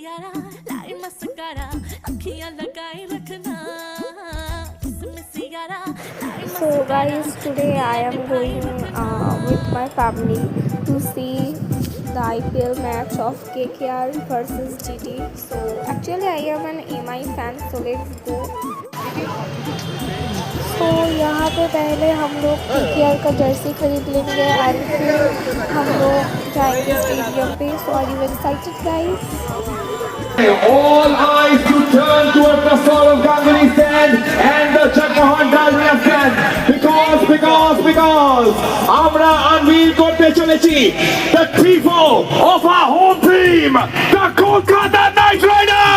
यारा लाई मस्करा अखियां लगाए रखना किसमिस यारा लाई So guys, today I am going with my family to see the IPL match of KKR versus GT. So actually I am an MI fan, so let's go. तो यहाँ पे पहले हम लोग KKR का जर्सी खरीद लेंगे और फिर हम लोग जाएंगे स्टेडियम पे. So are you excited guys? All eyes to turn towards the Saurav Ganguly stand and the Jagmohan Dalmia stand because আমরা unveil করতে চলেছি the tifo of our home team, the Kolkata Knight Riders.